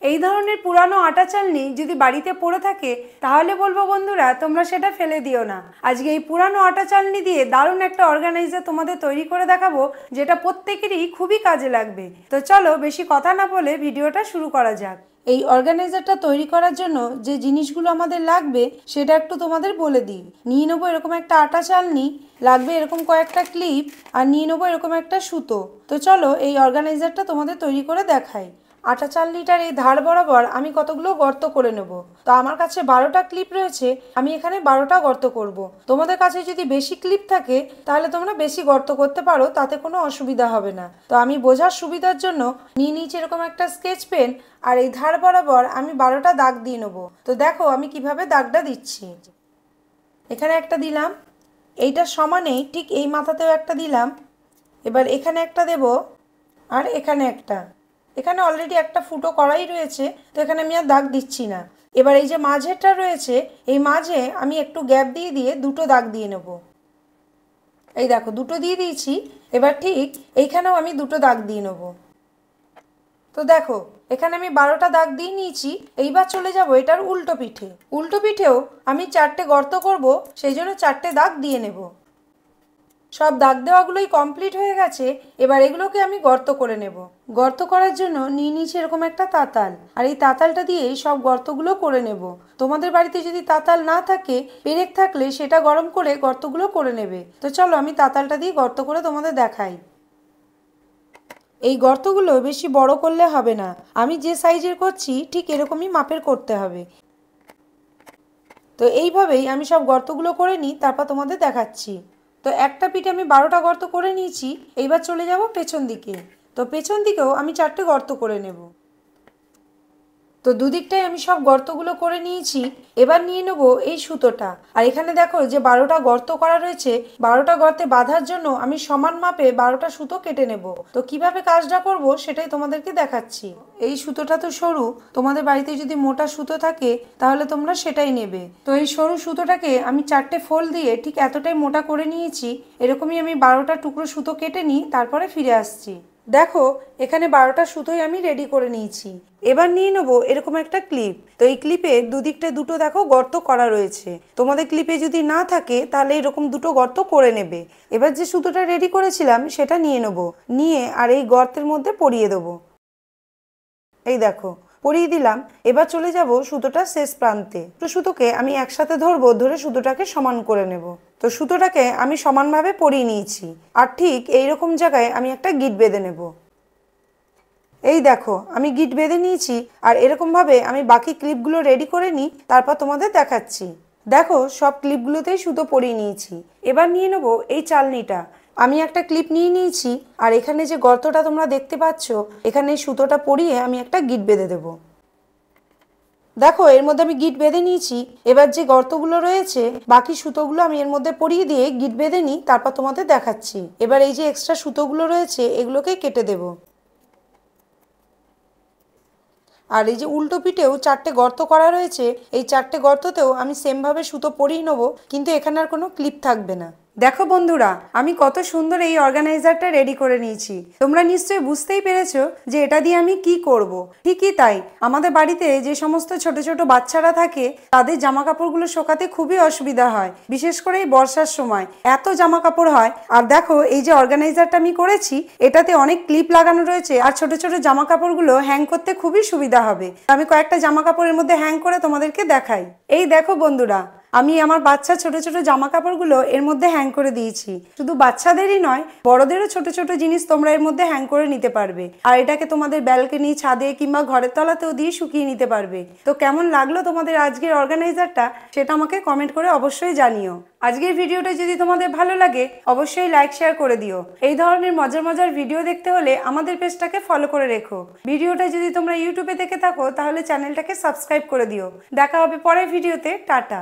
এই ধরনের পুরানো আটা চালনি যদি বাড়িতে পড়ে থাকে তাহলে বলবো বন্ধুরা তোমরা সেটা ফেলে দিও না। আজকে এই পুরানো আটা চালনি দিয়ে দারুণ একটা অর্গানাইজার তোমাদের তৈরি করে দেখাবো, যেটা প্রত্যেকেরই খুবই কাজে লাগবে। তো চলো বেশি কথা না বলে ভিডিওটা শুরু করা যাক। এই অর্গানাইজারটা তৈরি করার জন্য যে জিনিসগুলো আমাদের লাগবে সেটা একটু তোমাদের বলে দিই। নিয়ে নেবো এরকম একটা আটা চালনি, লাগবে এরকম কয়েকটা ক্লিপ, আর নিয়ে নেবো এরকম একটা সুতো। তো চলো এই অর্গানাইজারটা তোমাদের তৈরি করে দেখাই। আটা চালনিটার এই ধার বরাবর আমি কতগুলো গর্ত করে নেব। তো আমার কাছে 12টা ক্লিপ রয়েছে, আমি এখানে 12টা গর্ত করব। তোমাদের কাছে যদি বেশি ক্লিপ থাকে তাহলে তোমরা বেশি গর্ত করতে পারো, তাতে কোনো অসুবিধা হবে না। তো আমি বোঝার সুবিধার জন্য নিয়ে নিয়েছি এরকম একটা স্কেচ পেন, আর এই ধার বরাবর আমি 12টা দাগ দিয়ে নেবো। তো দেখো আমি কিভাবে দাগটা দিচ্ছি। এখানে একটা দিলাম, এইটা সমানেই ঠিক এই মাথাতেও একটা দিলাম, এবার এখানে একটা দেব, আর এখানে একটা। এখানে অলরেডি একটা ফুটো করাই রয়েছে, তো এখানে আমি আর দাগ দিচ্ছি না। এবার এই যে মাঝেরটা রয়েছে, এই মাঝে আমি একটু গ্যাপ দিয়ে দিয়ে দুটো দাগ দিয়ে নেব। এই দেখো দুটো দিয়ে দিয়েছি। এবার ঠিক এইখানেও আমি দুটো দাগ দিয়ে নেব। তো দেখো এখানে আমি 12টা দাগ দিয়ে নিয়েছি। এইবার চলে যাব এটার উল্টো পিঠে। উল্টো পিঠেও আমি 4টে গর্ত করব, সেই জন্য 4টে দাগ দিয়ে নেব। সব দাগ দেওয়াগুলোই কমপ্লিট হয়ে গেছে। এবার এগুলোকে আমি গর্ত করে নেব। গর্ত করার জন্য নিয়ে নিয়েছি এরকম একটা তাতাল, আর এই তাতালটা দিয়েই সব গর্তগুলো করে নেব। তোমাদের বাড়িতে যদি তাতাল না থাকে, পেরেক থাকলে সেটা গরম করে গর্তগুলো করে নেবে। তো চলো আমি তাতালটা দিয়ে গর্ত করে তোমাদের দেখাই। এই গর্তগুলো বেশি বড় করলে হবে না, আমি যে সাইজের করছি ঠিক এরকমই মাপের করতে হবে। তো এইভাবেই আমি সব গর্তগুলো করে নিই, তারপর তোমাদের দেখাচ্ছি। তো একটা পিঠে আমি 12টা গর্ত করে নিয়েছি। এইবার চলে যাব পেছন দিকে। তো পেছন দিকেও আমি 4টে গর্ত করে নেব। তো দুদিকটাই আমি সব গর্তগুলো করে নিয়েছি। এবার নিয়ে নেব এই সুতোটা, আর এখানে দেখো যে 12টা গর্ত করা রয়েছে, 12টা গর্তে বাঁধার জন্য আমি সমান মাপে 12টা সুতো কেটে নেব। তো কিভাবে কাজটা করব সেটাই তোমাদেরকে দেখাচ্ছি। এই সুতোটা তো সরু, তোমাদের বাড়িতে যদি মোটা সুতো থাকে তাহলে তোমরা সেটাই নেবে। তো এই সরু সুতোটাকে আমি 4টে ফোল্ড দিয়ে ঠিক এতটাই মোটা করে নিয়েছি। এরকমই আমি 12টা টুকরো সুতো কেটে নিই, তারপরে ফিরে আসছি। দেখো এখানে 12টা সুতোই আমি রেডি করে নিয়েছি। এবার নিয়ে নেবো এরকম একটা ক্লিপ। তো এই ক্লিপে দুদিকটা দুটো দেখো গর্ত করা রয়েছে। তোমাদের ক্লিপে যদি না থাকে তাহলে এরকম দুটো গর্ত করে নেবে। এবার যে সুতোটা রেডি করেছিলাম সেটা নিয়ে নেবো, নিয়ে আর এই গর্তের মধ্যে পরিয়ে দেবো। এই দেখো পরিয়ে দিলাম। এবার চলে যাব সুতোটা শেষ প্রান্তে। তো সুতোকে আমি একসাথে ধরবো, ধরে সুতোটাকে সমান করে নেব। তো সুতোটাকে আমি সমানভাবে পরিয়ে নিয়েছি, আর ঠিক এইরকম জায়গায় আমি একটা গিট বেঁধে নেব। এই দেখো আমি গিট বেঁধে নিয়েছি, আর এরকমভাবে আমি বাকি ক্লিপগুলো রেডি করে নিই, তারপর তোমাদের দেখাচ্ছি। দেখো সব ক্লিপগুলোতেই সুতো পরিয়ে নিয়েছি। এবার নিয়ে নেবো এই চালনিটা। আমি একটা ক্লিপ নিয়ে নিয়েছি, আর এখানে যে গর্তটা তোমরা দেখতে পাচ্ছ, এখানে এই সুতোটা পরিয়ে আমি একটা গিট বেঁধে দেবো। দেখো এর মধ্যে আমি গিট বেঁধে নিয়েছি। এবার যে গর্তগুলো রয়েছে বাকি সুতোগুলো আমি এর মধ্যে পরিয়ে দিয়ে গিট বেঁধে নিই, তারপর তোমাদের দেখাচ্ছি। এবার এই যে এক্সট্রা সুতোগুলো রয়েছে এগুলোকে কেটে দেবো। আর এই যে উল্টো পিঠেও 4টে গর্ত করা রয়েছে, এই 4টে গর্ততেও আমি সেমভাবে সুতো পরিয়ে নেবো, কিন্তু এখানে আর কোনো ক্লিপ থাকবে না। দেখো বন্ধুরা আমি কত সুন্দর এই অর্গানাইজারটা রেডি করে নিয়েছি। তোমরা নিশ্চয়ই বুঝতেই পেরেছো যে এটা দিয়ে আমি কি করব। ঠিকই তাই, আমাদের বাড়িতে যে সমস্ত ছোট ছোট বাচ্চারা থাকে তাদের জামা কাপড়গুলো শোকাতে খুবই অসুবিধা হয়, বিশেষ করে এই বর্ষার সময় এত জামা কাপড় হয়। আর দেখো এই যে অর্গানাইজারটা আমি করেছি এটাতে অনেক ক্লিপ লাগানো রয়েছে, আর ছোট ছোট জামা কাপড়গুলো হ্যাং করতে খুবই সুবিধা হবে। আমি কয়েকটা জামা কাপড়ের মধ্যে হ্যাং করে তোমাদেরকে দেখাই। এই দেখো বন্ধুরা আমি আমার বাচ্চা ছোট ছোট জামা কাপড়গুলো এর মধ্যে হ্যাং করে দিয়েছি। শুধু বাচ্চাদেরই নয়, বড়দেরও ছোট ছোট জিনিস তোমরা এর মধ্যে হ্যাং করে নিতে পারবে, আর এটাকে তোমাদের ব্যালকনি, ছাদে কিংবা ঘরের তলাতেও দিয়ে শুকিয়ে নিতে পারবে। তো কেমন লাগলো তোমাদের আজকের অর্গানাইজারটা সেটা আমাকে কমেন্ট করে অবশ্যই জানিও। আজকের ভিডিওটা যদি তোমাদের ভালো লাগে অবশ্যই লাইক শেয়ার করে দিও। এই ধরনের মজার মজার ভিডিও দেখতে হলে আমাদের পেজটাকে ফলো করে রেখো। ভিডিওটা যদি তোমরা ইউটিউবে দেখে থাকো তাহলে চ্যানেলটাকে সাবস্ক্রাইব করে দিও। দেখা হবে পরের ভিডিওতে। টাটা।